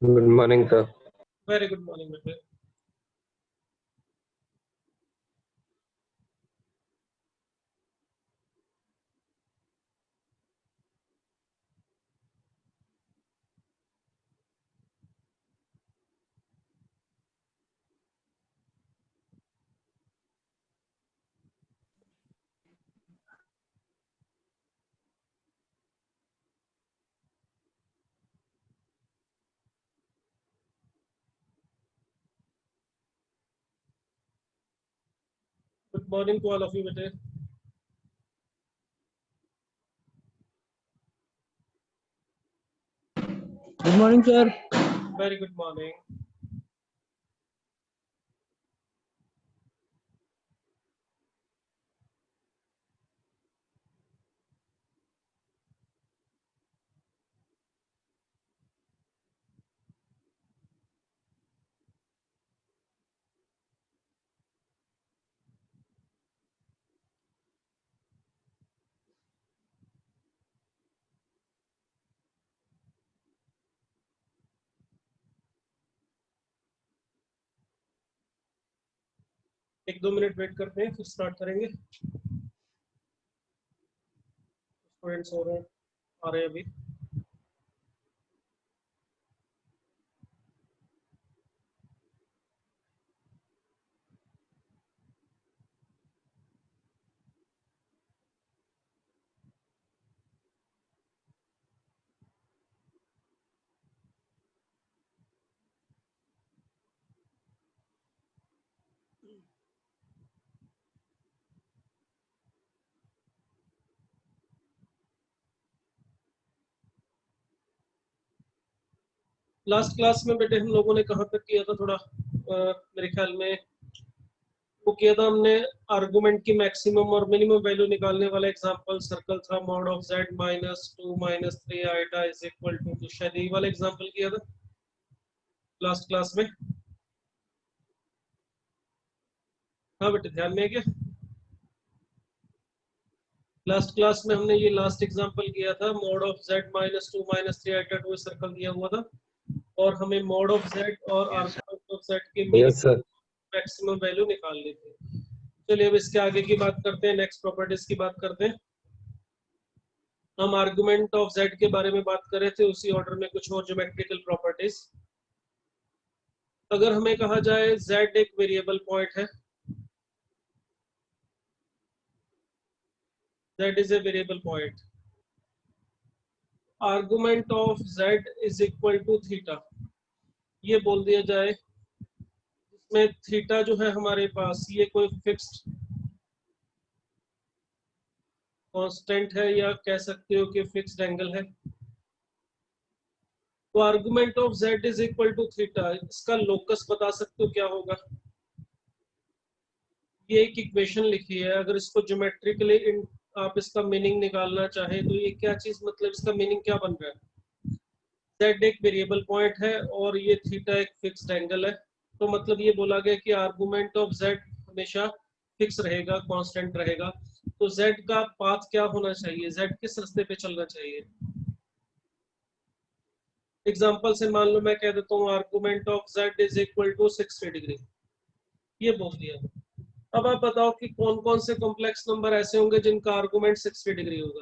Good morning, sir. Very good morning, बेटे. Good morning to all of you, बेटे. Good morning, sir. Very good morning. एक दो minute wait करते हैं, फिर स्टार्ट करेंगे. स्टूडेंट्स हो रहे हैं, आ रहे हैं अभी. लास्ट क्लास में बेटे हम लोगों ने कहाँ तक किया था, थोड़ा मेरे ख्याल में वो किया था हमने. आर्गुमेंट की मैक्सिमम और मिनिमम वैल्यू निकालने वाला एग्जांपल सर्कल था. Mod of z -2 - 3 iota is equal to शायद यही वाला एग्जांपल किया था लास्ट क्लास में. हाँ बेटे, ध्यान में है क्या? लास्ट क्लास में हमने ये लास्ट एग्जांपल किया था. Mod of z -2 - 3 iota 2 circle दिया हुआ था और हमें मॉड ऑफ z और आर्गुमेंट ऑफ z के Yes, sir. मैक्सिमम वैल्यू निकालनी थी. चलिए अब इसके आगे की बात करते हैं, नेक्स्ट प्रॉपर्टीज की बात करते हैं. हम आर्गुमेंट ऑफ z के बारे में बात कर रहे थे, उसी ऑर्डर में कुछ और ज्योमेट्रिकल प्रॉपर्टीज. अगर हमें कहा जाए z एक वेरिएबल पॉइंट है, z is a variable point, argument of z is equal to theta, ये बोल दिया जाए, इसमें थीटा जो है हमारे पास ये कोई फिक्स्ड कांस्टेंट है या कह सकते हो कि फिक्स्ड एंगल है. तो argument of z is equal to theta, इसका लोकस बता सकते हो क्या होगा? ये एक इक्वेशन लिखी है. अगर इसको ज्योमेट्रिकली आप इसका मीनिंग निकालना चाहें तो ये क्या चीज, मतलब इसका मीनिंग क्या बन रहा है? z एक वेरिएबल पॉइंट है और ये थीटा एक फिक्स्ड एंगल है, तो मतलब ये बोला गया कि आर्गुमेंट ऑफ z हमेशा फिक्स रहेगा, कांस्टेंट रहेगा. तो z का पाथ क्या होना चाहिए, z किस रास्ते पे चलना चाहिए? एग्जांपल से मान लो मैं कह देता हूँ argument of z is equal to 60 degree, ये बोल दिया. अब आप बताओ कि कौन कौन से कॉम्प्लेक्स नंबर ऐसे होंगे जिनका आर्गुमेंट 60 डिग्री होगा?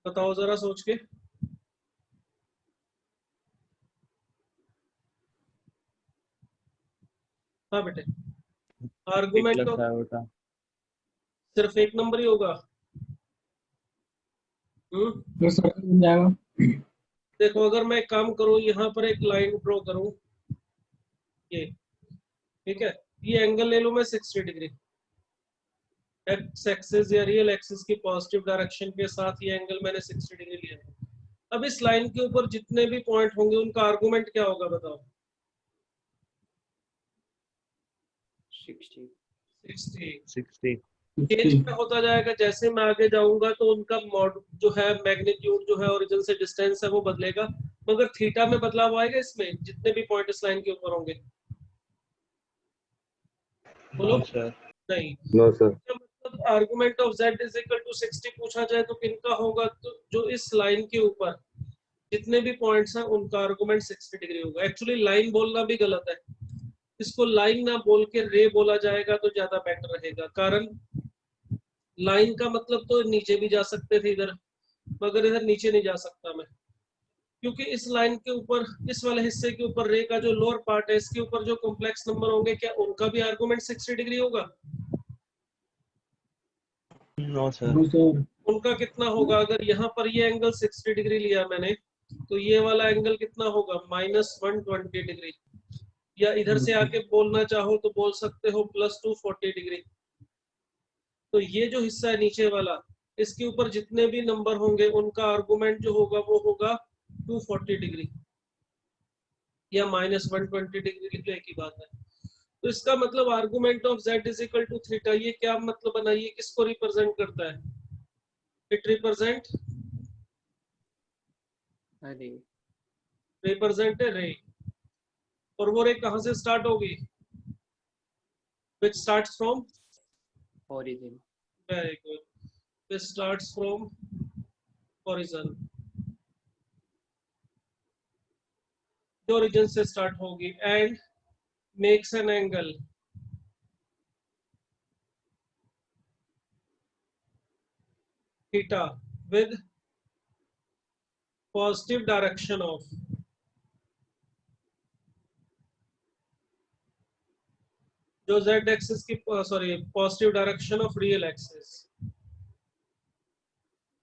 बताओ जरा सोच के. हाँ बेटे, आर्गुमेंट तो सिर्फ एक नंबर ही होगा. देखो अगर मैं काम करूं, यहाँ पर एक लाइन ड्रॉ करूं, ये ठीक है, ये एंगल ले लो मैं 60 डिग्री, एक्स एक्सिस या रियल एक्सिस की पॉजिटिव डायरेक्शन के साथ ये एंगल मैंने 60 डिग्री लिया. अब इस लाइन के ऊपर जितने भी पॉइंट होंगे उनका आर्गुमेंट क्या होगा बताओ? 60 चेंज क्या होता जाएगा जैसे मैं आगे जाऊंगा, तो उनका मॉड जो है मैग्नीट्यूड जो है ओरिजिन से डिस्टेंस है वो बदलेगा, मगर थीटा में बदलाव आएगा इसमें जितने भी पॉइंट इस लाइन के ऊपर होंगे? बोलो. नहीं. No, sir. Argument of z is equal to 60 पूछा जाए तो किनका होगा, तो जो इस लाइन के ऊपर जितने भी पॉइंट्स हैं उनका आर्गुमेंट 60 डिग्री होगा। एक्चुअली लाइन बोलना भी गलत है, इसको लाइन ना बोल के रे बोला जाएगा तो ज्यादा बेटर रहेगा। कारण लाइन का मतलब तो नीचे भी जा सकते थे इधर, मगर इधर नीचे नहीं जा सकता मैं, क्योंकि इस लाइन के ऊपर, इस वाले हिस्से के ऊपर रे का जो लोअर पार्ट है, इसके ऊपर जो कॉम्प्लेक्स नंबर होंगे, क्या उनका भी आर्गुमेंट 60 डिग्री होगा? No sir. उनका कितना होगा? अगर यहाँ पर ये एंगल 60 डिग्री लिया मैंने, तो ये वाला एंगल कितना होगा? -120 डिग्री। या इधर से आके बोलना चाहो तो बोल सकते हो +240 डिग्री। तो ये जो हिस्सा है नीचे वाला, इसके ऊपर जितने भी नंबर होंगे उनका आर्गुमेंट जो होगा वो होगा 240 डिग्री या -120 डिग्री, लिख लो एक ही बात है। तो इसका मतलब argument of z is equal to theta, ये क्या मतलब बना, ये किसको रिप्रेजेंट करता है? इट रिप्रेजेंट रे, और वो रे कहां से स्टार्ट होगी? which starts from origin. very good, which starts from origin, जो origin से start होगी and makes an angle theta with positive direction of जो z एक्सिस की positive direction of real axis,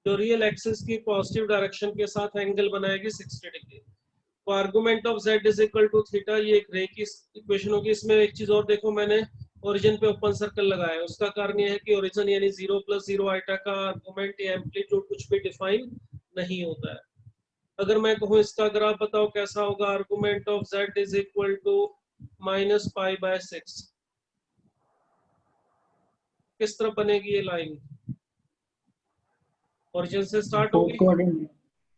जो रियल एक्सिस की positive direction के साथ angle बनाएगी 60 डिग्री। तो argument of z is equal to theta, ये एक रे की इक्वेशन होगी। इसमें एक चीज और देखो, मैंने ओरिजिन पे ओपन सर्कल लगाया है, उसका कारण ये है कि ओरिजिन यानी 0 + 0 आइटा का आर्गुमेंट या एम्पलीट्यूड कुछ भी डिफाइन नहीं होता है। अगर मैं कहूँ इसका ग्राफ बताओ कैसा होगा, argument of z is equal to -π/6, किस तरफ बनेगी ये लाइन? ओरिजिन से स्टार्ट होगी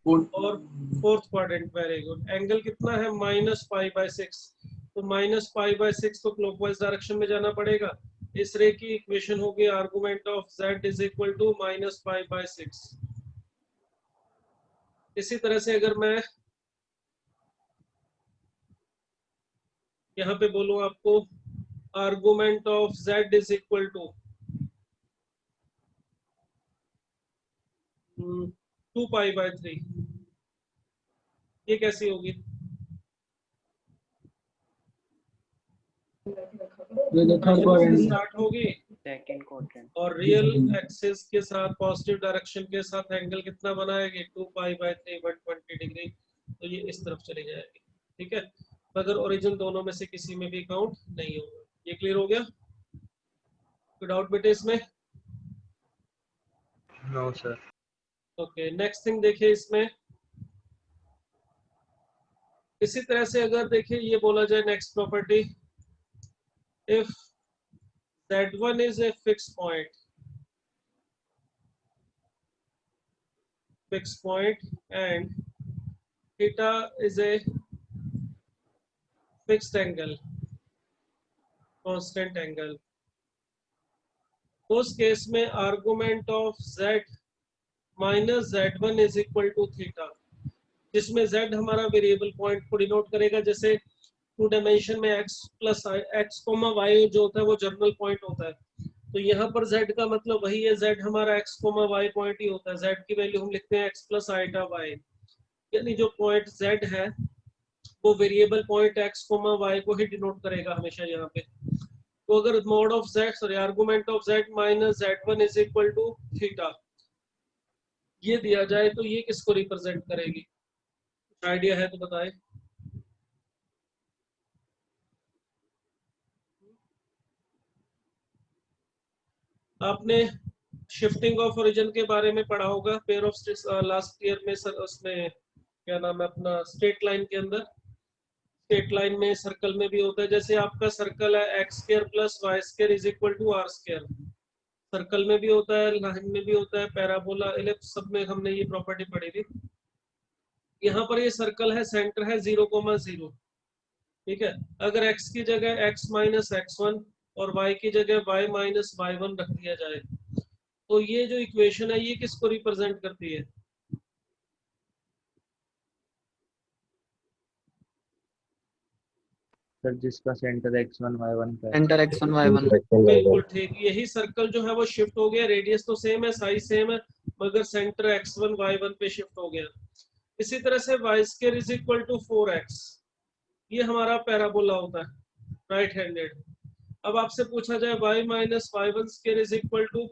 और fourth quadrant. Very good. Angle कितना है? -π/6, तो -π/6 तो क्लॉकवाइज डायरेक्शन में जाना पड़ेगा। इस रे की इक्वेशन होगी argument of z is equal to -π/6। इसी तरह से अगर मैं यहाँ पे बोलूं आपको argument of z is equal to 2π/3, ये कैसी होगी? स्टार्ट होगी Second quadrant. और रियल एक्सिस के साथ पॉजिटिव डायरेक्शन के साथ एंगल कितना बनाएगी? 2π/3 120 डिग्री। तो ये इस तरफ चली जाएगी, ठीक है, मगर ओरिजिन दोनों में से किसी में भी काउंट नहीं होगा। ये क्लियर हो गया? कोई डाउट बेटे इसमें? No sir. Okay, next thing देखिए इसमें, इसी तरह से अगर देखिए ये बोला जाए next property, if z1 is a fixed point and theta is a fixed angle, constant angle, उस केस में argument of z minus z1 is equal to theta, जिसमें z हमारा वेरिएबल पॉइंट को डिनोट करेगा। जैसे 2 डायमेंशन में x plus x, y जो होता है वो जर्नल पॉइंट होता है, तो यहाँ पर z का मतलब वही है, z हमारा x, y पॉइंट ही होता है। z की वैल्यू हम लिखते हैं x प्लस आइटा y, यानी जो पॉइंट z है वो वेरिएबल पॉइंट x, y को ही डिनोट करेगा हमेशा यहाँ पे। तो अगर mod of z argument of z minus z1 is equal to theta ये दिया जाए तो ये किसको रिप्रेजेंट करेगी? आइडिया है तो बताएं। आपने शिफ्टिंग ऑफ ओरिजिन के बारे में पढ़ा होगा पेयर ऑफ लास्ट ईयर में, सर उसमें क्या नाम है अपना, स्ट्रेट लाइन के अंदर, स्ट्रेट लाइन में सर्कल में भी होता है। जैसे आपका सर्कल है x² + y² is equal to r², circle में भी होता है, लाइन में भी होता है, पैराबोला, एलिप्स, सब में हमने ये प्रॉपर्टी पढ़ी थी। यहाँ पर ये सर्कल है, सेंटर है 0,0, ठीक है। अगर x की जगह x - x1 और y की जगह y - y1 रख दिया जाए तो ये जो इक्वेशन है ये किसको रिप्रेजेंट करती है? सर जिसका सेंटर x1 y1 का है। Enter x1 y1। बिल्कुल ठीक, यही सर्कल जो है वो शिफ्ट हो गया, रेडियस तो सेम है, साइज सेम है, मगर सेंटर x1 y1 पे शिफ्ट हो गया। इसी तरह से y square is equal to 4x, ये हमारा पैराबोला होता है राइट हैंडेड। अब आपसे पूछा जाए y minus y1 square is equal to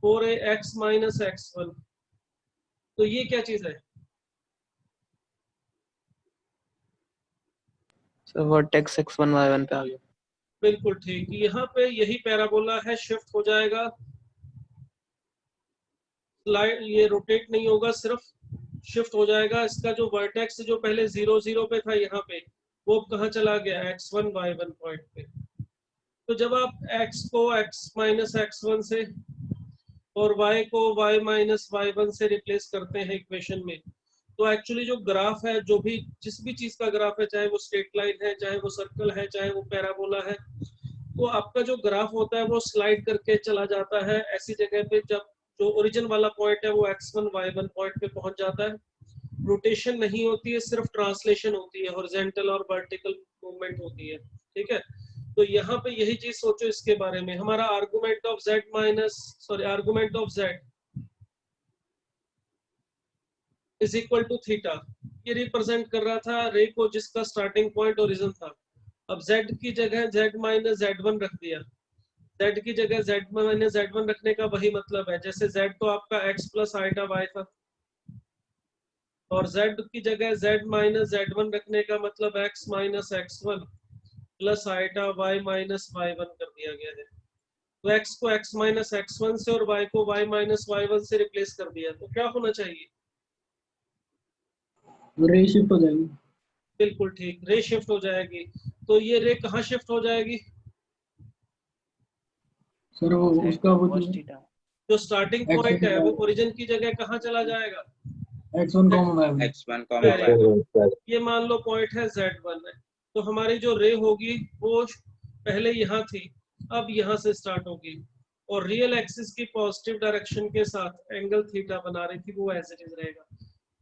4ax minus x1, तो ये क्या चीज है? सर वर्टेक्स x1 y1 पे आ गया। बिल्कुल ठीक, यहाँ पे यही पैराबोला है, शिफ्ट हो जाएगा, स्लाइड ये रोटेट नहीं होगा, सिर्फ शिफ्ट हो जाएगा। इसका जो वर्टेक्स जो पहले 0 0 पे था यहाँ पे, वो अब कहाँ चला गया? x1 y1 पॉइंट पे। तो जब आप x को x माइनस x1 से और y को y माइनस y1 से रिप्लेस करते हैं इक्वेशन में, तो एक्चुअली जो ग्राफ है, जो भी जिस भी चीज का ग्राफ है, चाहे वो स्ट्रेट लाइन है, चाहे वो सर्कल है, चाहे वो पैराबोला है, तो आपका जो ग्राफ होता है वो स्लाइड करके चला जाता है ऐसी जगह पे जब जो ओरिजिन वाला पॉइंट है वो x1 y1 पॉइंट पे पहुंच जाता है। रोटेशन नहीं होती है, सिर्फ ट्रांसलेशन होती है, हॉरिजॉन्टल और वर्टिकल मूवमेंट होती है। ठीक है, तो यहाँ पे यही चीज सोचो इसके बारे में। हमारा argument of z minus argument of z is equal to theta, ये रिप्रेजेंट कर रहा था रे को जिसका स्टार्टिंग पॉइंट ओरिजिन था। अब z की जगह z माइनस z1 रख दिया, z की जगह z माइनस z1 रखने का वही मतलब है, जैसे z तो आपका x प्लस आइटा y था, और z की जगह z माइनस z1 रखने का मतलब x minus x1 plus iota y minus y1 कर दिया गया है। तो x को x माइनस x1 से और y को y माइनस y1 से रिप्लेस कर दिया, तो क्या होना चाहिए? रे शिफ्ट हो जाएगी। बिल्कुल ठीक, रे शिफ्ट हो जाएगी। तो ये रे कहाँ शिफ्ट हो जाएगी? सर वो उसका वो cos theta जो स्टार्टिंग पॉइंट है वो x1 ओरिजिन की जगह कहाँ चला जाएगा? x1 common y1। x1 common y1। ये मान लो पॉइंट है z1 है, तो हमारी जो रे होगी वो पहले यहाँ थी, अब यहाँ से स्टार्ट होगी, और रियल एक्सिस की पॉजिटिव डायरेक्शन के साथ एंगल थीटा बना रही थी, वो एज इट इज रहेगा।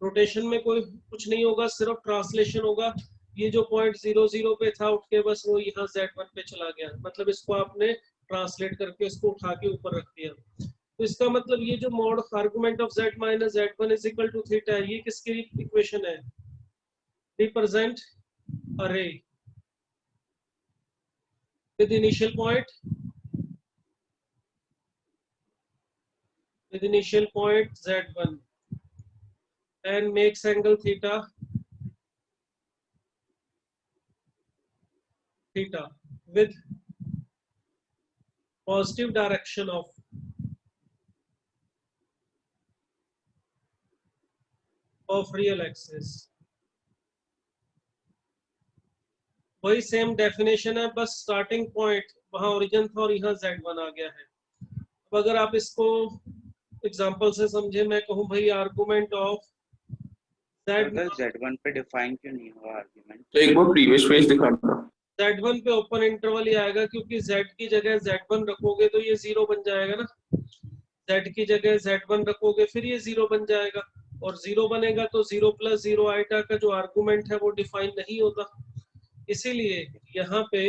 रोटेशन में कोई कुछ नहीं होगा, सिर्फ ट्रांसलेशन होगा। ये जो पॉइंट 0 0 पे था उठ के बस वो यहाँ z1 पे चला गया, मतलब इसको आपने ट्रांसलेट करके इसको उठा के ऊपर रख दिया। तो इसका मतलब ये जो mod argument of z minus z1 is equal to theta है, ये किसकी इक्वेशन है? Represent a ray with initial point z1 and makes angle theta with positive direction of real axis। वही सेम डेफिनेशन है, बस स्टार्टिंग पॉइंट वहां origin था और यहाँ z1 आ गया है। अब अगर आप इसको एग्जांपल से समझे, मैं कहूँ भाई आर्गुमेंट ऑफ z1 पे डिफाइन क्यों नहीं हुआ आर्गुमेंट? तो एक बार प्रीवियस पेज दिखा दो। z1 पे ओपन इंटरवल ही आएगा, क्योंकि z की जगह z1 रखोगे तो ये 0 बन जाएगा ना, z की जगह z1 रखोगे फिर ये 0 बन जाएगा, और 0 बनेगा तो 0 प्लस 0 आइटा का जो आर्गुमेंट है वो डिफाइन नहीं होता। इसीलिए यहाँ पे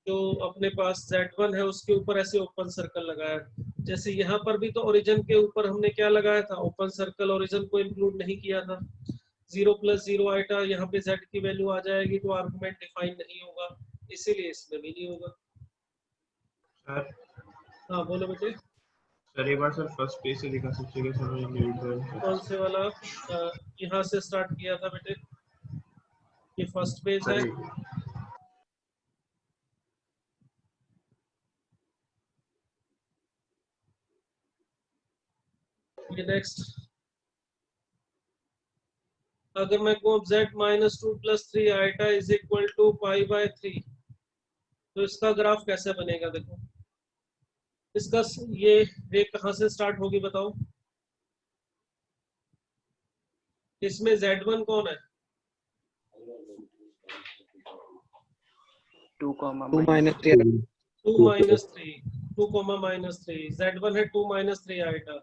जो अपने पास z1 है उसके ऊपर ऐसे ओपन सर्कल लगाया, जैसे यहाँ पर भी तो ओरिजिन के ऊपर हमने क्या लगाया था? ओपन सर्कल, ओरिजिन को इंक्लूड नहीं किया था। 0 प्लस 0 आइटा, यहाँ पे z की वैल्यू आ जाएगी तो आर्गुमेंट डिफाइन नहीं होगा, इसीलिए इसमें भी नहीं होगा। सर हाँ बोलो बेटे। सर एक बार सर फर्स्ट पेज से दिखा सकते हैं सर मुझे? कौन से वाला? यहाँ से स्टार्ट किया था बेटे, ये फर्स्ट पेज है। ये नेक्स्ट, अगर मैं कहूँ z minus 2 plus 3 iota is equal to pi by 3, तो इसका ग्राफ कैसे बनेगा? देखो इसका ये रे कहाँ से स्टार्ट होगी बताओ? इसमें z1 कौन है? 2, 2 minus 3 2 minus 3, 2 comma minus 3, z1 है 2 माइनस 3 आइटा,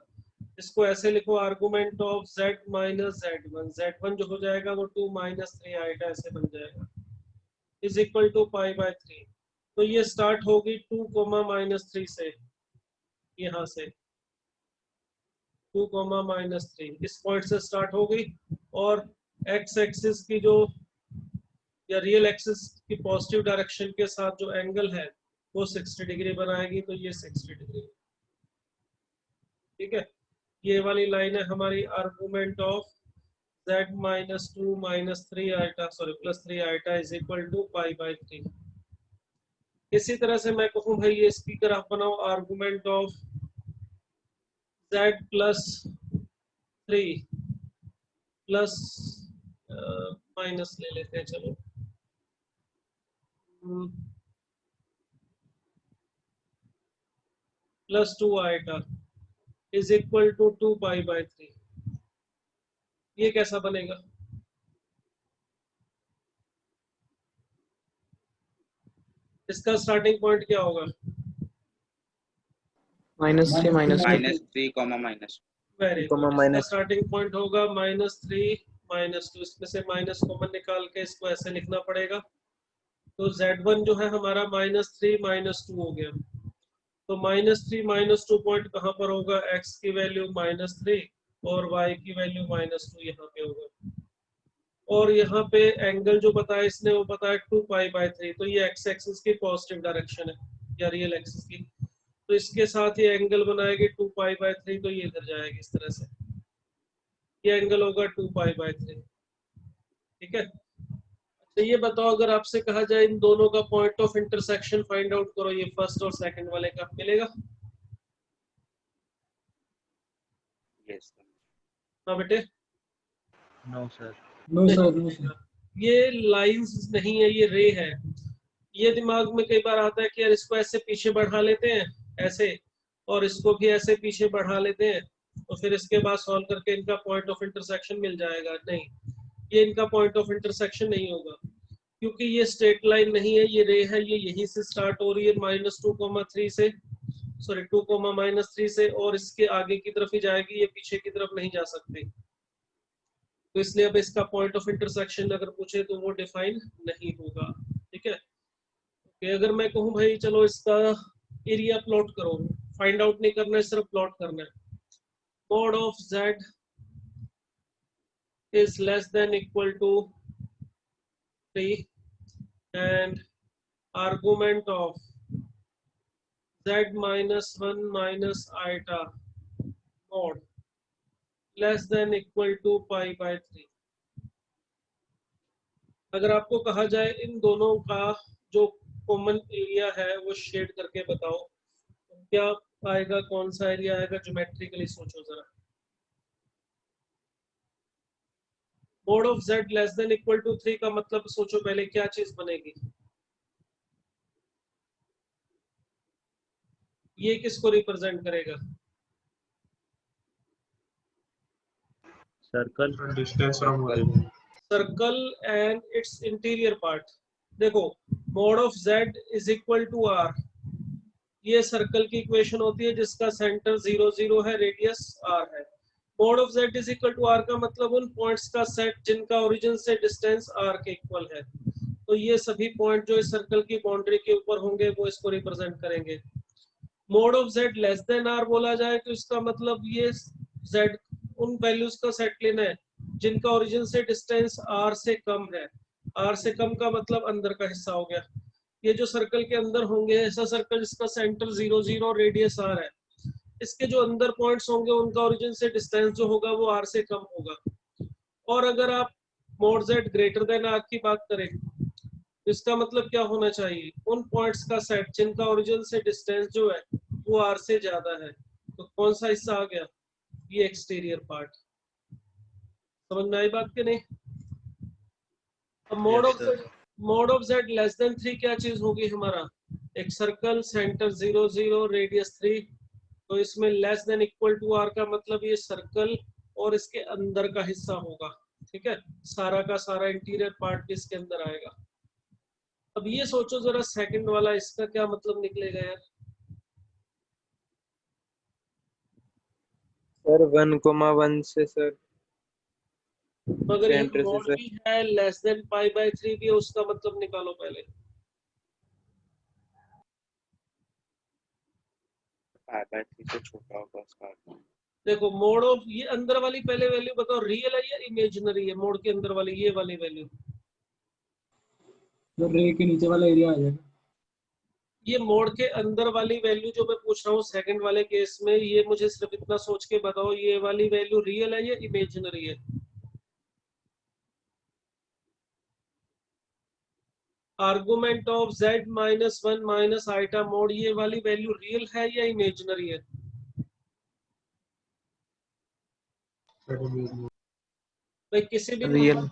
इसको ऐसे लिखो argument of z minus z1, z1 जो हो जाएगा वो 2 माइनस 3 आइटा ऐसे बन जाएगा, is equal to pi by 3। तो ये स्टार्ट होगी 2 कोमा माइनस 3 से, यहाँ से 2 कोमा माइनस 3 इस पॉइंट से स्टार्ट होगी, और x एक्सिस की जो या रियल एक्सिस की पॉजिटिव डायरेक्शन के साथ जो एंगल है वो 60 डिग्री बनाएगी, तो ये 60 डिग्री, ठीक है। ये वाली लाइन है हमारी argument of z minus 2 minus 3 iota sorry plus 3 iota is equal to pi by 3। इसी तरह से मैं कहूँ भाई ये इसकी ग्राफ बनाओ argument of z plus 3 plus minus ले लेते हैं, चलो plus 2 iota is equal to 2 pi by 3। ये कैसा बनेगा? इसका स्टार्टिंग पॉइंट क्या होगा? -3 -3 comma minus very comma good, minus starting point होगा -3 -2, इसमें से माइनस कॉमन निकाल के इसको ऐसे लिखना पड़ेगा। तो z1 जो है हमारा -3 -2 हो गया, तो -3 -2 पॉइंट कहाँ पर होगा? x की वैल्यू -3 और y की वैल्यू -2 यहाँ पे होगा, और यहाँ पे एंगल जो बताया इसने वो बताया 2 पाई बाय 3, तो ये x एक्सिस की पॉजिटिव डायरेक्शन है या रियल एक्सिस की, तो इसके साथ ये एंगल बनाएगी 2 पाई बाय 3, तो ये इधर जाएगी इस तरह से, ये एंगल होगा 2 पाई बाय 3, ठीक है। तो ये बताओ अगर आपसे कहा जाए इन दोनों का point of intersection find out करो, ये फर्स्ट और सेकंड वाले का मिलेगा? यस हाँ बेटे, नो सर नो सर। ये लाइंस नहीं है, ये रे है। ये दिमाग में कई बार आता है कि यार इसको ऐसे पीछे बढ़ा लेते हैं ऐसे, और इसको भी ऐसे पीछे बढ़ा लेते हैं, तो फिर इसके बाद सॉल्व करके इनका पॉइंट ऑफ इंटरसेक्शन मिल जाएगा। नहीं, ये इनका पॉइंट ऑफ इंटरसेक्शन नहीं होगा, क्योंकि ये स्ट्रेट लाइन नहीं है, ये रे है, ये यहीं से स्टार्ट हो रही है -2,3 से, सॉरी 2,-3 से, और इसके आगे की तरफ ही जाएगी, ये पीछे की तरफ नहीं जा सकती। तो इसलिए अब इसका पॉइंट ऑफ इंटरसेक्शन अगर पूछे तो वो डिफाइन नहीं होगा, ठीक है। okay, अगर मैं कहूँ भाई चलो इसका एरिया प्लॉट करो, फाइंड आउट नहीं करना है, सिर्फ प्लॉट करना है। Mod of z is less than equal to 3 and argument of z minus 1 minus iota mod less than equal to pi by 3। अगर आपको कहा जाए इन दोनों का जो कॉमन एरिया है वो शेड करके बताओ, तो क्या आएगा, कौन सा एरिया आएगा? ज्योमेट्रिकली सोचो जरा। Mod of z less than equal to 3 का मतलब सोचो पहले क्या चीज बनेगी? ये किसको रिप्रेजेंट करेगा? Circle distance from origin. Circle and its interior part. देखो mod of z is equal to r, ये सर्कल की इक्वेशन होती है जिसका सेंटर 0 0 है, रेडियस r है। Mod of z is equal to r का मतलब उन पॉइंट्स का सेट जिनका ओरिजिन से डिस्टेंस r के इक्वल है, तो ये सभी पॉइंट जो इस सर्कल की बाउंड्री के ऊपर होंगे वो इसको रिप्रेजेंट करेंगे। Mode of z less then r बोला जाए तो इसका मतलब ये z उन वैल्यूज का सेट लेना है जिनका ओरिजिन से डिस्टेंस r से कम है। r से कम का मतलब अंदर का हिस्सा हो गया, ये जो सर्कल के अंदर होंगे, ऐसा सर्कल जिसका सेंटर 0 0 और रेडियस r है, इसके जो अंदर पॉइंट्स होंगे उनका ओरिजिन से डिस्टेंस जो होगा वो r से कम होगा। और अगर आप mode z greater than r की बात करें तो इसका मतलब क्या होना चाहिए? उन पॉइंट्स का सेट जिनका ओरिजिन से डिस्टेंस जो है वो r से ज्यादा है। तो कौन सा हिस्सा आ गया? ये एक्सटीरियर पार्ट। समझ में आई बात के नहीं? अब mode of z less then 3 क्या चीज होगी हमारा? एक सर्कल, सेंटर 0 0, रेडियस 3, तो इसमें less than equal to r का मतलब ये सर्कल और इसके अंदर का हिस्सा होगा, ठीक है। सारा का सारा इंटीरियर पार्ट भी इसके अंदर आएगा। अब ये सोचो जरा सेकंड वाला, इसका क्या मतलब निकलेगा यार? सर 1,1 से सर मगर सेम यहाँ ट्रेसेस मॉड है। भी है, लेस देन π/3 भी है, उसका मतलब निकालो पहले। π/3 से छोटा होगा उसका अर्थ। देखो मोड ऑफ, ये अंदर वाली पहले वैल्यू बताओ, रियल है या इमेजिनरी है? मोड के अंदर वाली ये वाली वैल्यू, तो रे के नीचे वाला एरिया आ जाएगा। ये मोड के अंदर वाली वैल्यू जो मैं पूछ रहा हूँ सेकंड वाले केस में, ये मुझे सिर्फ इतना सोच के बताओ, ये वाली वैल्यू रियल है या इमेजिनरी है? Argument of z -1 minus iota mod, ये वाली वैल्यू रियल है या इमेजिनरी है? भाई रियल।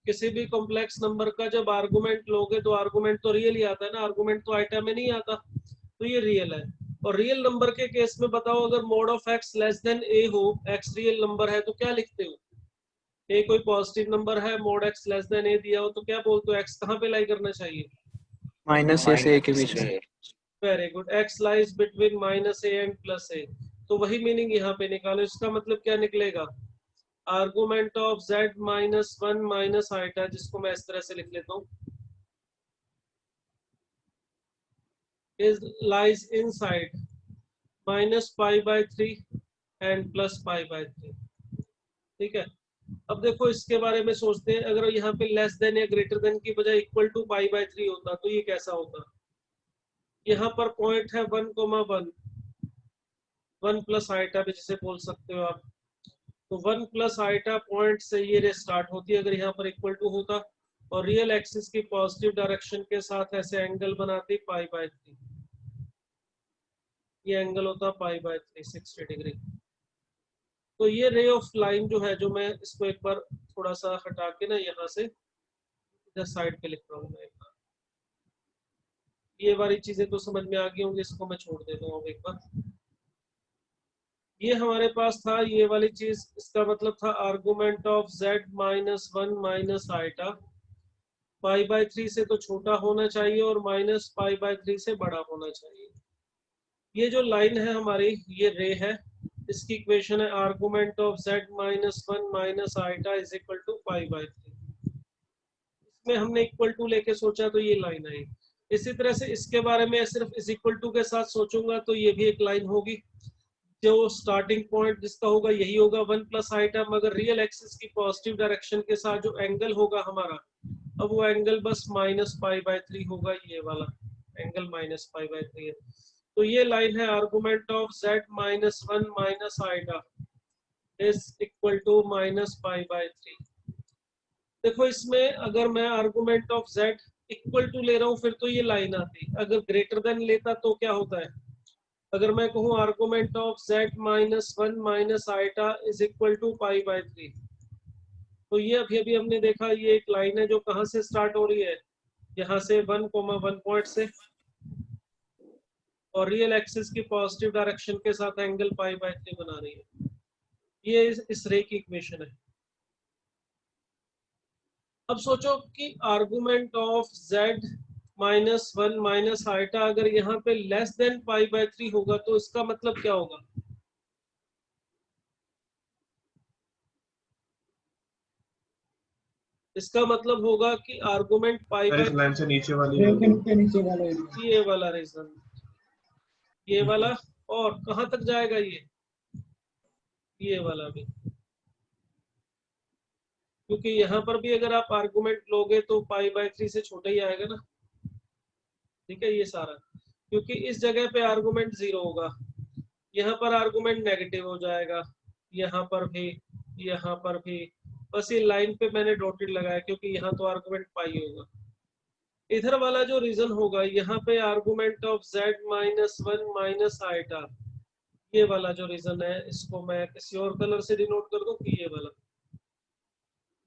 किसी भी कॉम्प्लेक्स नंबर का जब आर्गुमेंट लोगे तो आर्गुमेंट तो रियल ही आता है ना, आर्गुमेंट तो आइटा में नहीं आता, तो ये रियल है। और रियल नंबर के केस में बताओ, अगर mod of x less than a हो, x रियल नंबर है, तो क्या लिखते हो? a कोई पॉजिटिव नंबर है, mode x less than a दिया हो, तो क्या बोलते हो? x कहाँ पे लाई करना चाहिए? माइनस या से के बीच में। Very good, x lies between -a and +a। तो वही मीनिंग यहाँ पे निकालो। इसका मतलब क्या निकलेगा? Argument of z -1 minus iota, जिसको मैं इस तरह से लिख लेता हूँ, is lies inside -π/3 and +π/3। ठीक है, अब देखो इसके बारे में सोचते हैं, अगर यहाँ पे लेस देन या ग्रेटर देन की बजाय इक्वल टू π/3 होता तो ये कैसा होता? यहाँ पर पॉइंट है 1,1, 1 प्लस आइटा भी जिसे बोल सकते हो आप, तो 1 प्लस आइटा पॉइंट से ये रे स्टार्ट होती है अगर यहाँ पर इक्वल टू होता, और रियल एक्सिस की पॉजिटिव डायरेक्शन के साथ ऐसे एंगल बनाती π/3, ये एंगल होता π/3 60 डिग्री। तो ये रे ऑफ लाइन जो है, जो मैं इसको एक बार थोड़ा सा हटा के ना यहाँ से इधर साइड पे लिख रहा हूँ मैं एक बार, ये वाली चीजें तो समझ में आ गई होंगी, इसको मैं छोड़ देता हूँ एक बार। ये हमारे पास था ये वाली चीज, इसका मतलब था argument of z -1 minus iota π/3 से तो छोटा होना चाहिए और -π/3 से बड़ा होना चाहिए। ये जो लाइन है हमारी, ये रे है, इसकी इक्वेशन है argument of z -1 minus iota is equal to π/3। इसमें हमने इक्वल टू लेके सोचा तो ये लाइन आई। इसी तरह से इसके बारे में सिर्फ इज इक्वल टू के साथ सोचूंगा तो ये भी एक लाइन होगी, जो स्टार्टिंग पॉइंट जिसका होगा यही होगा 1 प्लस आइटा, मगर रियल एक्सिस की पॉजिटिव डायरेक्शन के साथ जो एंगल होगा हमारा, अब वो एंगल बस -π/3 होगा, ये वाला एंगल -π/3 है। तो ये लाइन है argument of z -1 minus iota is equal to -π/3। देखो इसमें अगर मैं argument of z equal to ले रहा हूँ फिर तो ये लाइन आती, अगर ग्रेटर देन लेता तो क्या होता है? अगर मैं कहूँ argument of z -1 minus iota is equal to π/3, तो ये अभी हमने देखा ये एक लाइन है जो कहाँ से स्टार्ट हो रही है, यहाँ से 1,1 पॉइंट से, और रियल एक्सिस की पॉजिटिव डायरेक्शन के साथ एंगल π/3 बना रही है। ये इस रे की इक्वेशन है। अब सोचो कि argument of z -1 minus iota अगर यहाँ पे लेस देन π/3 होगा तो इसका मतलब क्या होगा? इसका मतलब होगा कि आर्गुमेंट इस लाइन से नीचे वाली रे वैल्यू, के नीचे वाला एरिया। ये वाला रीजन, ये वाला, और कहां तक जाएगा ये वाला भी, क्योंकि यहाँ पर भी अगर आप आर्गुमेंट लोगे तो π/3 से छोटा ही आएगा ना। ठीक है, ये सारा, क्योंकि इस जगह पे आर्गुमेंट 0 होगा, यहाँ पर आर्गुमेंट नेगेटिव हो जाएगा, यहाँ पर भी, बस ये लाइन पे मैंने डॉटेड लगाया क्योंकि यहाँ तो आर्गुमेंट पाई होगा। इधर वाला जो रीजन होगा यहाँ पे argument of z -1 minus iota, ये वाला जो रीजन है इसको मैं किसी और कलर से डिनोट कर दूं कि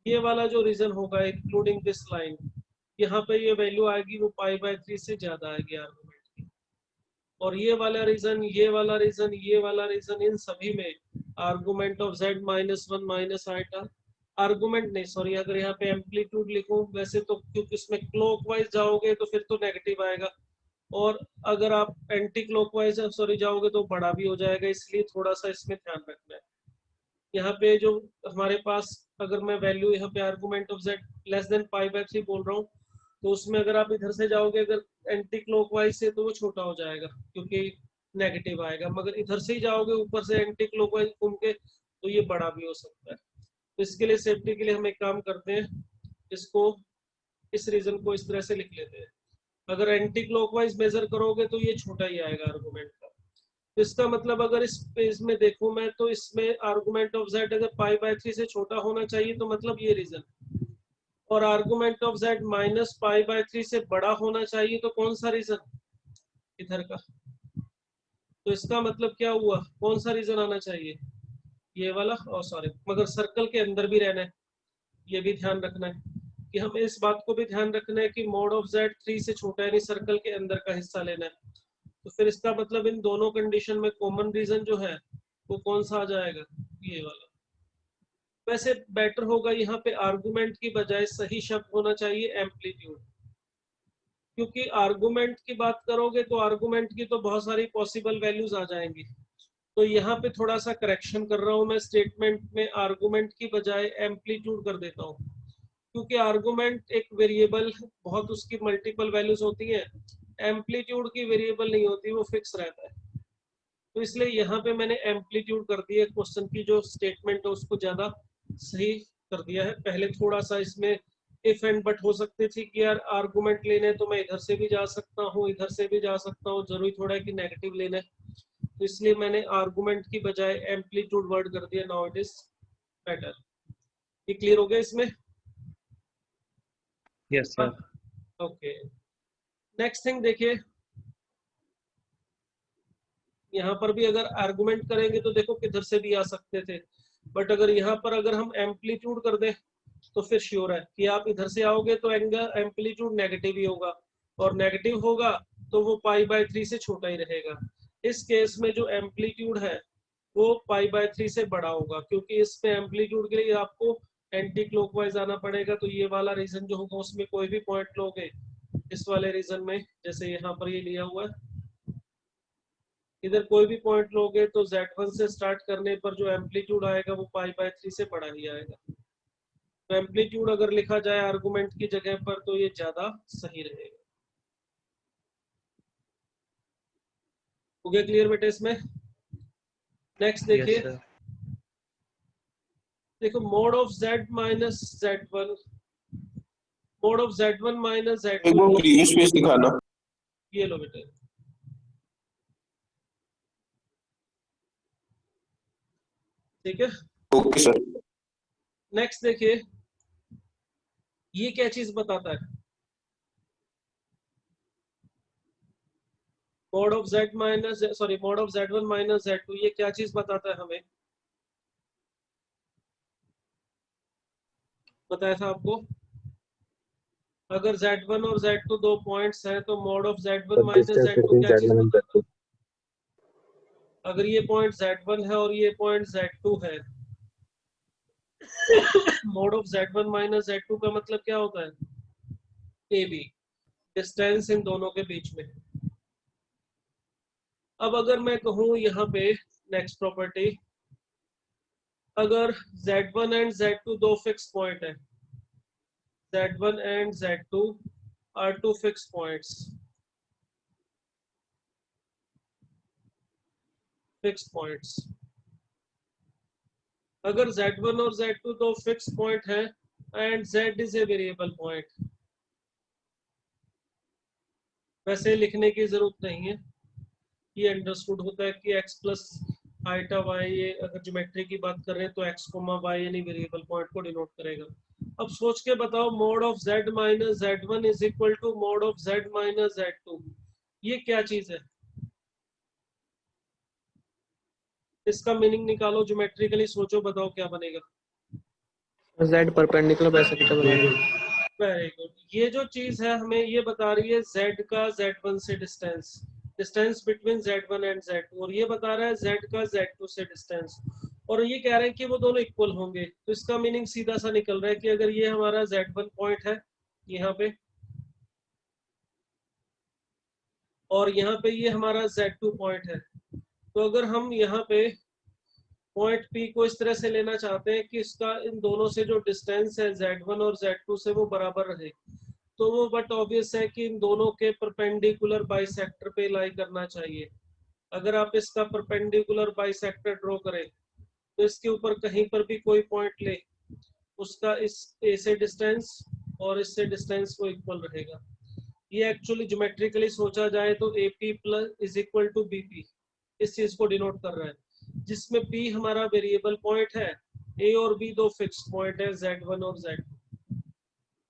ये वाला जो रीजन होगा इंक्लूडिंग दिस लाइन, यहाँ पे ये वैल्यू आएगी वो π/3 से ज्यादा आएगी आर्गुमेंट की। और ये वाला रीजन, ये वाला रीजन, ये वाला रीजन, इन सभी में argument of z -1 minus iota, argument नहीं सॉरी, अगर यहाँ पे एम्पलीट्यूड लिखूं वैसे तो, क्योंकि इसमें क्लॉकवाइज जाओगे तो फिर तो नेगेटिव आएगा, और अगर आप एंटी क्लॉकवाइज सॉरी जाओगे तो बड़ा भी हो जाएगा, इसलिए थोड़ा सा इसमें ध्यान रखना है। यहाँ पे जो हमारे पास अगर मैं वैल्यू यहाँ पे argument of z less than π/3 बोल रहा हूँ, तो उसमें अगर आप इधर से जाओगे अगर एंटी क्लॉकवाइज से तो वो छोटा हो जाएगा क्योंकि नेगेटिव आएगा, मगर इधर से ही जाओगे ऊपर से एंटी क्लॉकवाइज घूम के तो ये बड़ा भी हो सकता है। तो इसके लिए सेफ्टी के लिए हम एक काम करते हैं, इसको इस रीजन को इस तरह से लिख लेते हैं। अगर एंटी क्लॉकवाइज मेजर करोगे तो ये छोटा ही आएगा आर्गुमेंट का। तो इसका मतलब अगर इस पेज में देखूं मैं तो इसमें आर्गुमेंट ऑफ z अगर π/3 से छोटा होना चाहिए तो मतलब ये रीजन, और आर्गुमेंट ऑफ z माइनस π/3 से बड़ा होना चाहिए तो कौन सा रीजन, इधर का। तो इसका मतलब क्या हुआ, कौन सा रीजन आना चाहिए, ये वाला। और सॉरी, मगर सर्कल के अंदर भी रहना है, ये भी ध्यान रखना है कि हमें इस बात को भी ध्यान रखना है कि मोड ऑफ z 3 से छोटा है, यानी सर्कल के अंदर का हिस्सा लेना है। तो फिर इसका मतलब इन दोनों कंडीशन में कॉमन रीजन जो है वो कौन सा आ जाएगा, ये वाला। वैसे बेटर होगा यहाँ पे आर्गुमेंट की बजाय सही शब्द होना चाहिए एम्पलीट्यूड, क्योंकि आर्गुमेंट की बात करोगे तो आर्गुमेंट की तो बहुत सारी पॉसिबल वैल्यूज आ जाएंगी। तो यहाँ पे थोड़ा सा करेक्शन कर रहा हूँ मैं, स्टेटमेंट में आर्गुमेंट की बजाय एम्पलीट्यूड कर देता हूँ, क्योंकि आर्गुमेंट एक वेरिएबल बहुत उसकी मल्टीपल वैल्यूज होती हैं, एम्पलीट्यूड की वेरिएबल नहीं होती, वो फिक्स रहता है। तो इसलिए यहाँ पे मैंने एम्पलीट्यूड कर दिया, क्वेश्चन की जो स्टेटमेंट है उसको ज्यादा सही कर दिया है। पहले थोड़ा सा इसमें इफ एंड बट हो सकती थी कि यार आर्गुमेंट लेने तो मैं इधर से भी जा सकता हूँ, इधर से भी जा सकता हूँ, जरूरी थोड़ा है कि नेगेटिव लेना है। तो इसलिए मैंने आर्गुमेंट की बजाय एम्पलीट्यूड वर्ड कर दिया, नाउ इट इज बेटर। ये क्लियर हो गया इसमें? Yes sir. Okay, next thing देखिए, यहाँ पर भी अगर आर्गुमेंट करेंगे तो देखो किधर से भी आ सकते थे, बट अगर यहाँ पर अगर हम एम्पलीट्यूड कर दें तो फिर श्योर है कि आप इधर से आओगे तो एंगल एम्पलीट्यूड नेगेटिव ही होगा, और नेगेटिव होगा तो वो π/3 से छोटा ही रहेगा। इस केस में जो एम्पलीट्यूड है वो π/3 से बड़ा होगा, क्योंकि इसमें एम्पलीट्यूड के लिए आपको एंटी क्लॉकवाइज आना पड़ेगा। तो ये वाला रीजन जो होगा उसमें कोई भी पॉइंट लोगे इस वाले रीजन में, जैसे यहाँ पर ये लिया हुआ है, इधर कोई भी पॉइंट लोगे तो z1 से स्टार्ट करने पर जो एम्पलीट्यूड आएगा वो π/3 से बड़ा ही आएगा। तो एम्पलीट्यूड अगर लिखा जाए आर्गुमेंट की जगह पर तो ये ज्यादा सही रहेगा। हो गया क्लियर बेटे इसमें? नेक्स्ट देखिए, यस सर। देखो mod of z minus z1, mode of z1 minus एक बार z2, प्रीवियस पेज दिखाना। ये लो बेटे। ठीक है, ओके सर। नेक्स्ट देखिए, ये क्या चीज बताता है, mod of z minus sorry mode of z1 minus z2, ये क्या चीज बताता है हमें, बताया था आपको। अगर z1 और z2 दो पॉइंट्स हैं तो mode of z1 minus z2 क्या चीज बताता है। अगर ये पॉइंट z1 है और ये पॉइंट z2 है, mod of z1 minus z2 का मतलब क्या होता है, AB, डिस्टेंस इन दोनों के बीच में। अब अगर मैं कहूं यहाँ पे नेक्स्ट प्रॉपर्टी, अगर z1 एंड z2 दो फिक्स पॉइंट है, z1 and z2 are two fix points, fix points. अगर z1 और z2 दो फिक्स पॉइंट है and z is a variable point, वैसे लिखने की जरूरत नहीं है, ये अंडरस्टूड होता है कि x प्लस आइटा y, ये अगर ज्योमेट्री की बात कर रहे हैं तो x कोमा y यानी वेरिएबल पॉइंट को डिनोट करेगा। अब सोच के बताओ, mod of z minus z1 is equal to mod of z minus z2, ये क्या चीज है, इसका मीनिंग निकालो, ज्योमेट्रिकली सोचो, बताओ क्या बनेगा। Z परपेंडिकुलर बाइसेक्टर बनेगा। वेरी गुड, ये जो चीज है हमें ये बता रही है z का z1 से distance, distance between z1 and z2, और ये बता रहा है z का z2 से डिस्टेंस, और ये कह रहे हैं कि वो दोनों इक्वल होंगे। तो इसका मीनिंग सीधा सा निकल रहा है कि अगर ये हमारा z1 पॉइंट है यहाँ पे, और यहाँ पे ये हमारा z2 पॉइंट है, तो अगर हम यहाँ पे पॉइंट P को इस तरह से लेना चाहते हैं कि इसका इन दोनों से जो डिस्टेंस है Z1 और Z2 से वो बराबर रहे, तो वो बट ऑब्वियस है कि इन दोनों के परपेंडिकुलर बाइसेक्टर पे लाई करना चाहिए। अगर आप इसका परपेंडिकुलर बाइसेक्टर ड्रॉ करें तो इसके ऊपर कहीं पर भी कोई पॉइंट ले, उसका इस A से डिस्टेंस और इससे डिस्टेंस को इक्वल रहेगा। ये एक्चुअली ज्योमेट्रिकली सोचा जाए तो AP plus is equal to BP, इस चीज को डिनोट कर रहा है, जिसमें P हमारा वेरिएबल पॉइंट है, A और B दो फिक्स्ड पॉइंट है Z1 और Z2।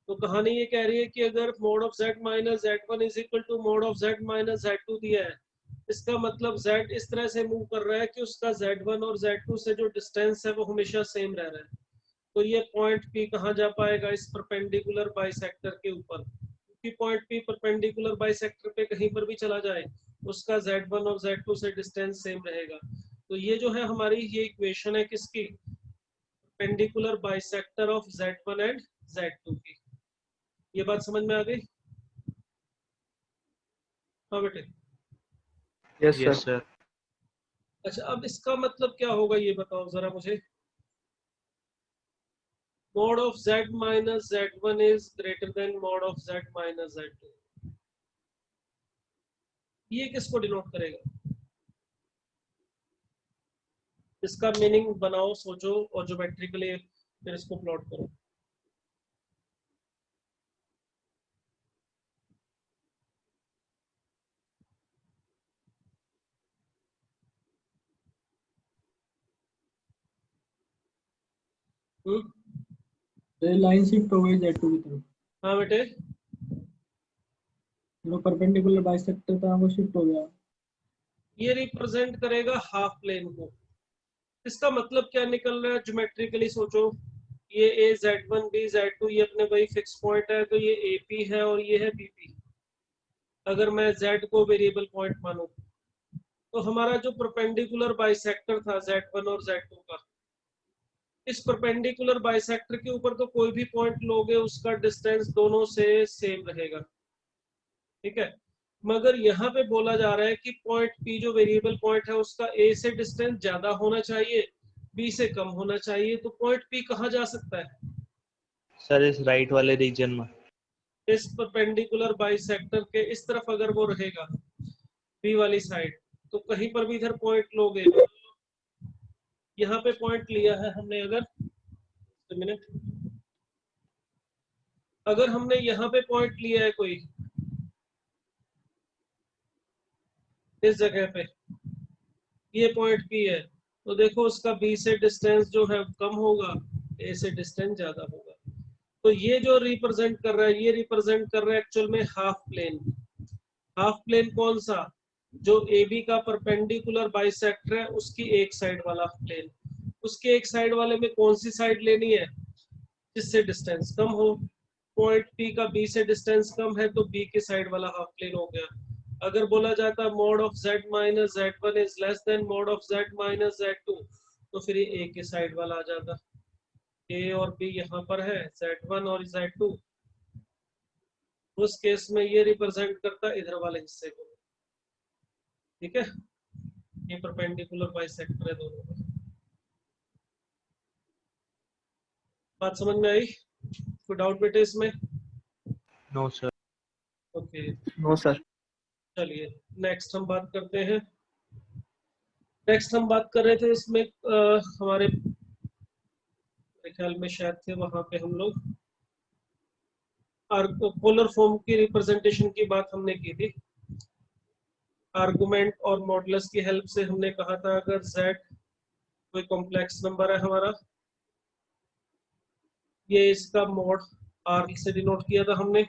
तो कहानी ये कह रही है कि अगर mod of Z minus Z1 is equal to mod of Z minus Z2 दिया है, इसका मतलब Z इस तरह से मूव कर रहा है कि उसका Z1 और Z2 से जो डिस्टेंस है वो हमेशा सेम रह रहा है। तो ये पॉइंट P कहाँ जा पाएगा? इस परपेंडिकुलर बाइसेक्टर के ऊपर, क्योंकि पॉइंट P परपेंडिकुलर बाइसेक्टर पे कहीं पर भी चला जाए उसका Z1 और Z2 से डिस्टेंस सेम रहेगा। तो ये जो है हमारी ये इक्वेशन है किसकी? Perpendicular bisector of Z1 and Z2 की। ये बात समझ में आ गई? हाँ बेटे। Yes yes sir. सर। अच्छा, अब इसका मतलब क्या होगा ये बताओ जरा मुझे। mod of Z minus Z1 is greater than mod of Z minus Z2, ये किसको डिनोट करेगा? इसका मीनिंग बनाओ, सोचो और ज्योमेट्रिकली फिर इसको प्लॉट करो। ये लाइन शिफ्ट हो गई Z2 की तरफ, हाँ बेटे, जो परपेंडिकुलर बाइसेक्टर था वो शिफ्ट हो गया। ये रिप्रेजेंट करेगा हाफ प्लेन को। इसका मतलब क्या निकल रहा है? ज्योमेट्रिकली सोचो, ये A Z1 B Z2 ये अपने वही फिक्स पॉइंट है, तो ये AP है और ये है BP। अगर मैं Z को वेरिएबल पॉइंट मानूं तो हमारा जो परपेंडिकुलर बाइसेक्टर था Z1 और Z2 का, इस परपेंडिकुलर बाइसेक्टर के ऊपर तो कोई भी पॉइंट लोगे उसका डिस्टेंस दोनों से सेम रहेगा, ठीक है। मगर यहाँ पे बोला जा रहा है कि पॉइंट P जो वेरिएबल पॉइंट है उसका A से डिस्टेंस ज्यादा होना चाहिए, B से कम होना चाहिए। तो पॉइंट P कहाँ जा सकता है? सर इस राइट वाले रीजन में। इस परपेंडिकुलर बाइसेक्टर के इस तरफ अगर वो रहेगा B वाली साइड, तो कहीं पर भी इधर पॉइंट लोगे, यहाँ पे पॉइंट लिया है हमने, अगर हमने यहाँ पे पॉइंट लिया है कोई इस जगह पे, ये पॉइंट P है, तो देखो उसका B से डिस्टेंस जो है कम होगा, A से डिस्टेंस ज्यादा होगा। तो ये जो रिप्रेजेंट कर रहा है, ये रिप्रेजेंट कर रहा है एक्चुअल में हाफ प्लेन। हाफ प्लेन कौन सा? जो AB का परपेंडिकुलर बाइसेक्टर है उसकी एक साइड वाला प्लेन। उसके एक साइड वाले में कौन सी साइड लेनी है? जिससे डिस्टेंस कम हो। पॉइंट P का B से डिस्टेंस कम है तो B की साइड वाला हाफ प्लेन हो गया। अगर बोला जाता mode of Z minus Z1 is less than mode of Z minus Z2, तो फिर ये A के साइड वाला आ जाता। A और B यहाँ पर है, Z1 और Z2, उस केस में ये रिप्रेजेंट करता इधर वाले हिस्से को, ठीक है। ये परपेंडिकुलर बाइसेक्टर है दोनों का। बात समझ में आई? कोई डाउट बेटे इसमें? No sir. Okay, no sir. चलिए नेक्स्ट हम बात करते हैं। नेक्स्ट हम बात कर रहे थे इसमें हमारे ख्याल में शायद थे वहां पे हम लोग पोलर फॉर्म की रिप्रेजेंटेशन की बात हमने की थी। आर्गुमेंट और मॉडुलस की हेल्प से हमने कहा था अगर Z कोई कॉम्प्लेक्स नंबर है हमारा, ये इसका मॉड R से डिनोट किया था हमने,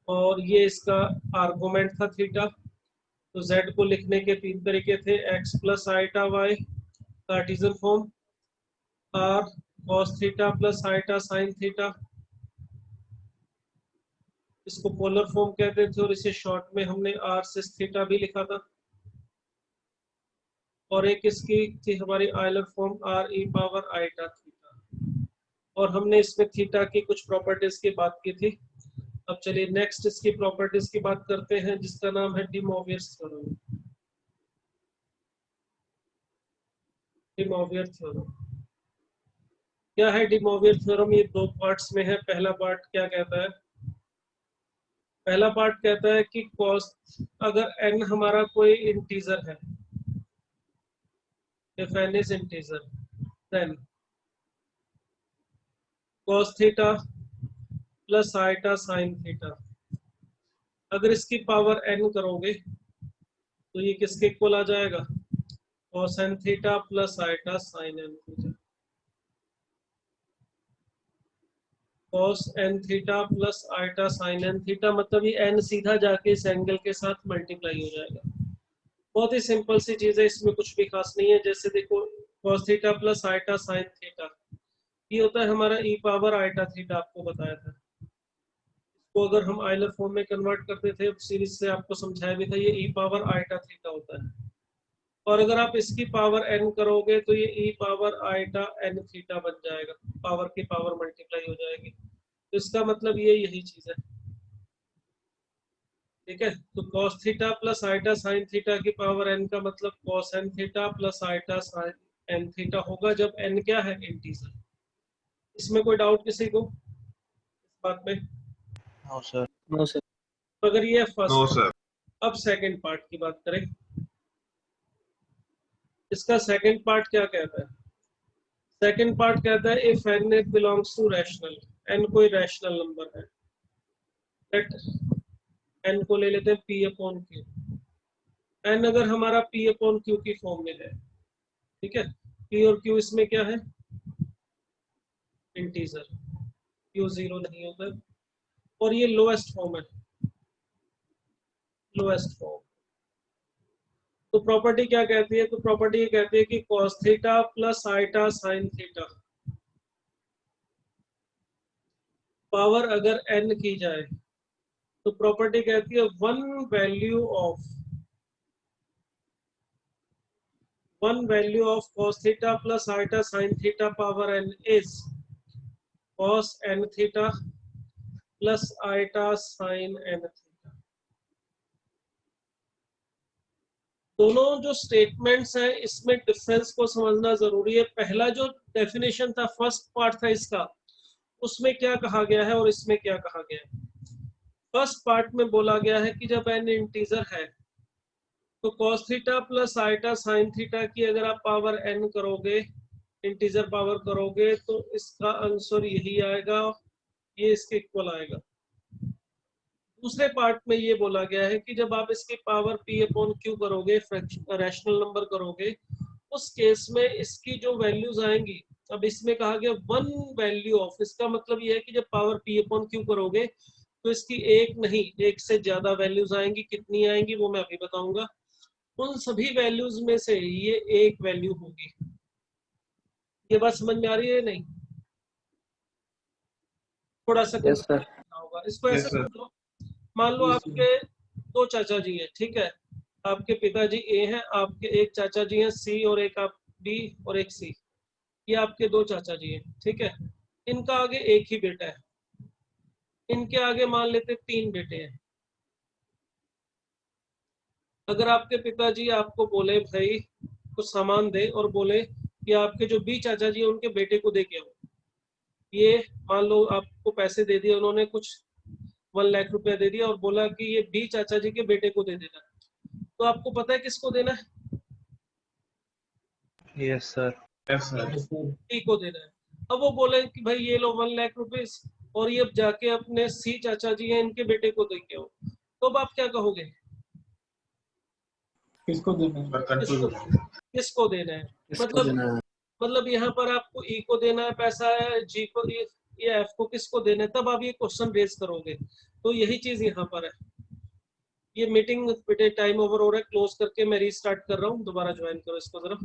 और ये इसका आर्गुमेंट था थीटा। तो Z को लिखने के तीन तरीके थे, x plus iota y Cartesian form, R cos theta plus iota sine theta, इसको पोलर फॉर्म कहते थे, और इसे शॉर्ट में हमने R सिस थीटा भी लिखा था। और एक इसकी थी हमारी Euler form R e power iota theta, और हमने इसमें थीटा की कुछ प्रॉपर्टीज की बात की थी। अब चलिए नेक्स्ट इसकी प्रॉपर्टीज की बात करते हैं जिसका नाम है De Moivre's theorem. De Moivre theorem क्या है? De Moivre थ्योरम ये दो पार्ट्स में है। पहला पार्ट क्या कहता है? पहला पार्ट कहता है कि cos अगर n हमारा कोई इंटीजर है, if n is integer, then cos theta plus iota sine theta, अगर इसकी पावर n करोगे तो ये किसके इक्वल आ जाएगा? cos n theta plus iota sine n theta. cos n theta plus iota sine n theta मतलब ये n सीधा जाके इस एंगल के साथ मल्टीप्लाई हो जाएगा। बहुत ही सिंपल सी चीज है, इसमें कुछ भी खास नहीं है। जैसे देखो cos theta plus iota sine theta ये होता है हमारा e पावर आइटा थीटा, आपको बताया था। इसको अगर हम आइलर फॉर्म में कन्वर्ट करते थे, सीरीज से आपको समझाया भी था, ये e पावर आइटा थीटा होता है। और अगर आप इसकी पावर n करोगे तो ये e power iota n theta बन जाएगा, पावर की पावर मल्टीप्लाई हो जाएगी। तो इसका मतलब ये यही चीज है, ठीक है। तो cos theta plus iota sine theta की पावर n का मतलब cos n theta plus iota sine n theta होगा, जब n क्या है? इंटीजर। इसमें कोई डाउट किसी को इस बात में? No, sir. No, sir. अगर ये नो फर्स्ट, सर। अब सेकंड पार्ट की बात करें। इसका सेकंड पार्ट क्या कहता है? सेकंड पार्ट कहता है if n belongs to rational, n कोई रैशनल नंबर है, लेट n को ले लेते हैं p अपॉन q। n अगर हमारा p अपॉन q की फॉर्म में है, ठीक है, p और q इसमें क्या है? इंटीजर, q जीरो नहीं होता है, और ये लोएस्ट फॉर्म है, लोएस्ट फॉर्म। तो प्रॉपर्टी क्या कहती है? तो प्रॉपर्टी ये कहती है कि cos theta plus iota sine theta power अगर n की जाए तो प्रॉपर्टी कहती है one value of cos theta plus iota sine theta power n is cos n theta plus iota sine n theta. दोनों जो स्टेटमेंट्स हैं इसमें डिफरेंस को समझना जरूरी है। पहला जो डेफिनेशन था, फर्स्ट पार्ट था इसका, उसमें क्या कहा गया है और इसमें क्या कहा गया है? फर्स्ट पार्ट में बोला गया है कि जब n इंटीजर है तो cos theta plus iota sine theta की अगर आप पावर n करोगे, इंटीजर पावर करोगे, तो इसका आंसर यही आएगा, ये इसके इक्वल आएगा। दूसरे पार्ट में ये बोला गया है कि जब आप इसकी पावर p अपॉन q करोगे, रैशनल नंबर करोगे, उस केस में इसकी जो वैल्यूज आएंगी, अब इसमें कहा गया वन वैल्यू ऑफ, इसका मतलब ये है कि जब पावर p अपॉन q करोगे तो इसकी एक नहीं, एक से ज्यादा वैल्यूज आएंगी। कितनी आएंगी वो मैं अभी बताऊंगा। उन सभी वैल्यूज में से ये एक वैल्यू होगी। ये बात समझ में आ रही है नहीं? थोड़ा सा Yes, sir. होगा इसको। Yes, ऐसे sir. समझ लो, मान लो आपके दो चाचा जी हैं, ठीक है, आपके पिताजी ए हैं, आपके एक चाचा जी हैं सी, और एक आप बी और एक सी, ये आपके दो चाचा जी हैं, ठीक है। इनका आगे एक ही बेटा है, इनके आगे मान लेते 3 बेटे हैं। अगर आपके पिताजी आपको बोले भाई कुछ सामान दे, और बोले कि आपके जो बी चाचा जी हैं उनके बेटे को दे के आओ, ये मान लो आपको पैसे दे दिए उन्होंने, कुछ 1 लाख रुपया दे दिया और बोला कि ये बी चाचा जी के बेटे को दे देना, तो आपको पता है किसको देना है? Yes, sir. Yes sir. C को देना है। अब वो बोले कि भाई ये लो 1 लाख रुपए, और ये जाके अपने सी चाचा जी हैं इनके बेटे को दे के आओ, तो अब आप क्या कहोगे? किसको देना है? पर कंफ्यूज किसको देना है? किसको देना है? मतलब यहाँ पर आपको ई को देना है पैसा, है जी को, ये एफ को किसको देना है, तब आप ये क्वेश्चन रेज करोगे। तो यही चीज यहाँ पर है। ये मीटिंग बेटे टाइम ओवर हो रहा है, क्लोज करके मैं रीस्टार्ट कर रहा हूँ, दोबारा ज्वाइन करो इसको जरा।